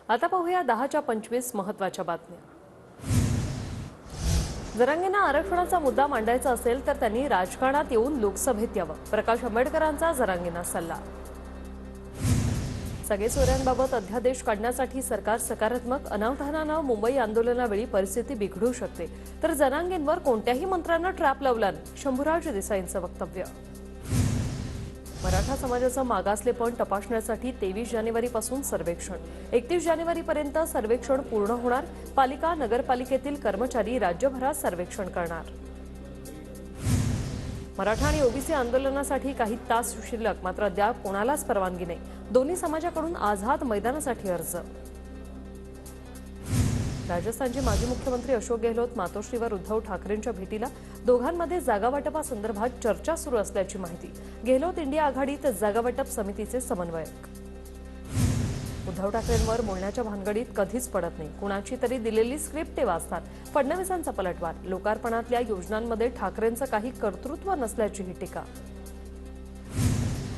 आता पाहूया 10च्या 25 महत्त्वाच्या बातम्या। जरांगेंना आरक्षणाचा मुद्दा मांडायचा असेल तर त्यांनी राजकारणात येऊन लोकसभेत यावं, प्रकाश आंबेडकरांचा जरांगेंना सल्ला। सगळे सोयऱ्यांबाबत अध्यादेश काढण्यासाठी सरकार सकारात्मक, अनावधानानं मुंबई आंदोलनावेळी परिस्थिती बिघडू शकते, तर जरांगेंवर कोणत्याही मंत्र्यांना ट्रॅप लावला नाही, शंभूराज देसाईंचं वक्तव्य। मराठा समाजाचं मागासलेपण तपासण्यासाठी 23 जानेवारीपासून सर्वेक्षण, 31 जानेवारीपर्यंत सर्वेक्षण पूर्ण होणार। पालिका नगरपालिकेतील कर्मचारी राज्यभरात सर्वेक्षण करणार। मराठा आणि ओबीसी आंदोलनासाठी काही तास शिल्लक, मात्र अद्याप कोणालाच परवानगी नाही, दोन्ही समाजाकडून आझाद मैदानासाठी अर्ज। राजस्थानचे माजी मुख्यमंत्री अशोक गेहलोत मातोश्रीवर उद्धव ठाकरेंच्या भेटीला, दोघांमध्ये जागावाटपासंदर्भात चर्चा सुरू असल्याची माहिती। गेहलोत इंडिया आघाडीत जागावाटप समितीचे समन्वयक। उद्धव ठाकरेंवर बोलण्याच्या भानगडीत कधीच पडत नाही, कुणाची तरी दिलेली स्क्रिप्ट ते वाचतात, फडणवीसांचा पलटवार। लोकार्पणातल्या योजनांमध्ये ठाकरेंचं काही कर्तृत्व नसल्याचीही टीका।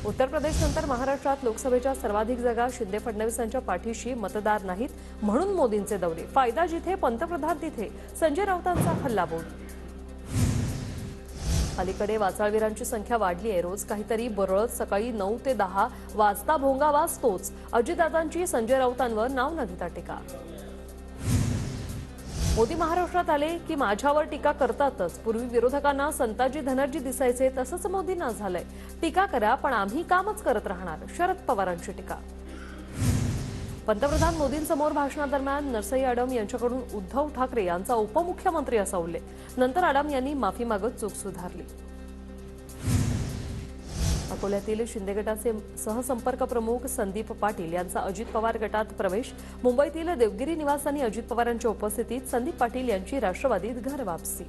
उत्तर प्रदेशनंतर महाराष्ट्रात लोकसभेच्या सर्वाधिक जागा शिंदे फडणवीसांच्या पाठीशी, मतदार नाहीत म्हणून मोदींचे दौरे, फायदा जिथे पंतप्रधान तिथे, संजय राऊतांचा हल्लाबोल। अलीकडे वाचाळवीरांची संख्या वाढली आहे, रोज काहीतरी बरळत सकाळी 9 ते 10 वाजता भोंगा वाजतोच, अजितदादांची संजय राऊतांवर नाव न घेता टीका। मोदी महाराष्ट्रात आले की माझ्यावर टीका करतातच, पूर्वी विरोधकांना संताजी धनर्जी दिसायचे, तसंच मोदींना झालंय, टीका करा पण आम्ही कामच करत राहणार, शरद पवारांची टीका। पंतप्रधान मोदींसमोर भाषणादरम्यान नरसई आडम यांच्याकडून उद्धव ठाकरे यांचा उपमुख्यमंत्री असा उल्लेख, नंतर आडम यांनी माफी मागत चूक सुधारली। अकोल्यातील शिंदे गटाचे सहसंपर्क प्रमुख संदीप पाटील यांचा अजित पवार गटात प्रवेश, मुंबईतील देवगिरी निवासानी अजित पवारांच्या उपस्थितीत संदीप पाटील यांची राष्ट्रवादीत घर वापसी।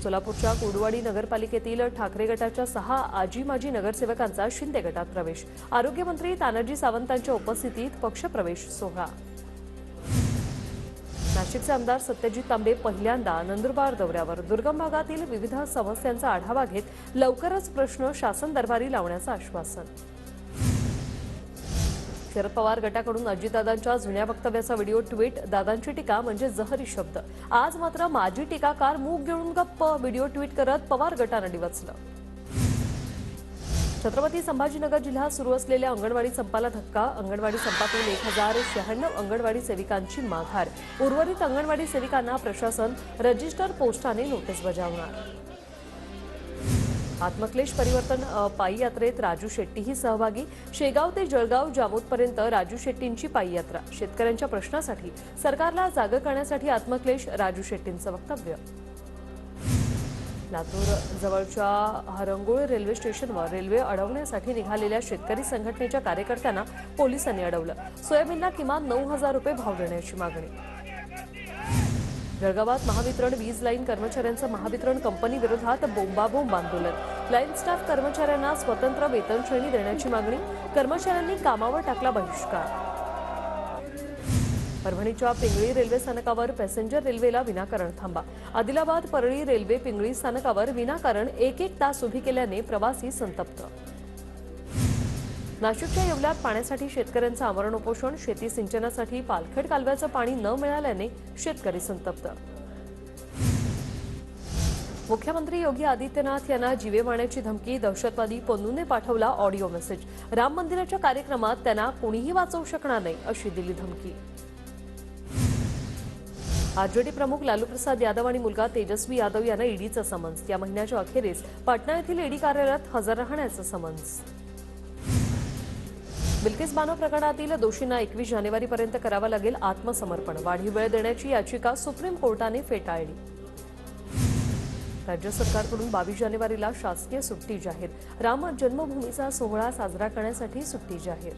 सोलापूरच्या कुर्डुवाडी नगरपालिकेतील ठाकरे गटाच्या 6 आजी माजी नगरसेवकांचा शिंदे गटात प्रवेश, आरोग्यमंत्री तानाजी सावंतांच्या उपस्थितीत पक्षप्रवेश सोहळा। नाशिकचे आमदार सत्यजित तांबे पहिल्यांदा नंदुरबार दौऱ्यावर, दुर्गम भागातील विविध समस्यांचा आढावा घेत लवकरच प्रश्न शासन दरबारी लावण्याचं आश्वासन। शरद पवार गटाकडून अजितदादांच्या जुन्या वक्तव्याचा व्हिडिओ ट्विट, दादांची टीका म्हणजे जहरी शब्द, आज मात्र माजी टीकाकार मूग गिळून गप्प, व्हिडिओ ट्विट करत पवार गटानं डिवचलं। छत्रपती संभाजीनगर जिल्ह्यात सुरू असलेल्या अंगणवाडी संपाला धक्का, अंगणवाडी संपातून 1096 अंगणवाडी सेविकांची माघार, उर्वरित अंगणवाडी सेविकांना प्रशासन रजिस्टर पोस्टाने नोटीस बजावणार। आत्मक्लेश परिवर्तन पायी यात्रेत राजू शेट्टीही सहभागी, शेगाव ते जळगाव जामोदपर्यंत राजू शेट्टींची पायी यात्रा, शेतकऱ्यांच्या प्रश्नासाठी सरकारला जागं करण्यासाठी आत्मक्लेश, राजू शेट्टींचं वक्तव्य। लातूर जवळच्या हरंगुळ रेल्वे स्टेशनवर रेल्वे अडवण्यासाठी निघालेल्या शेतकरी संघटनेच्या कार्यकर्त्यांना पोलिसांनी अडवलं, सोयाबीनला किमान 9,000 रुपये भाव देण्याची मागणी। जळगावात महावितरण वीज लाईन कर्मचाऱ्यांचं महावितरण कंपनी विरोधात बोंबाबोंब आंदोलन, लाईन स्टाफ कर्मचाऱ्यांना स्वतंत्र वेतन श्रेणी देण्याची मागणी, कर्मचाऱ्यांनी कामावर टाकला बहिष्कार। परभणीच्या पिंगळी रेल्वे स्थानकावर पॅसेंजर रेल्वेला विनाकारण थांबा, आदिलाबाद परळी रेल्वे पिंगळी स्थानकावर विनाकारण 1 तास उभी केल्याने प्रवासी संतप्त। नाशिकच्या येवल्यात पाण्यासाठी शेतकऱ्यांचं आमरण उपोषण, शेती सिंचनासाठी पालखेड कालव्याचं पाणी न मिळाल्याने शेतकरी संतप्त। मुख्यमंत्री योगी आदित्यनाथ यांना जीवे मारण्याची धमकी, दहशतवादी पन्नूने पाठवला ऑडिओ मेसेज, राम मंदिराच्या कार्यक्रमात त्यांना कोणीही वाचवू शकणार नाही अशी दिली धमकी। आरजेडी प्रमुख लालू प्रसाद यादव आणि मुलगा तेजस्वी यादव यांना ईडीचं समन्स, या महिन्याच्या अखेरीस पाटणा येथील ईडी कार्यालयात हजर राहण्याचं समन्स। बिल्किस बानो प्रकरणातील दोषींना 21 जानेवारीपर्यंत करावं लागेल आत्मसमर्पण, वाढीव वेळ देण्याची याचिका सुप्रीम कोर्टाने फेटाळली। राज्य सरकारकडून 22 जानेवारीला शासकीय सुट्टी जाहीर, राम जन्मभूमीचा सोहळा साजरा करण्यासाठी सुट्टी जाहीर।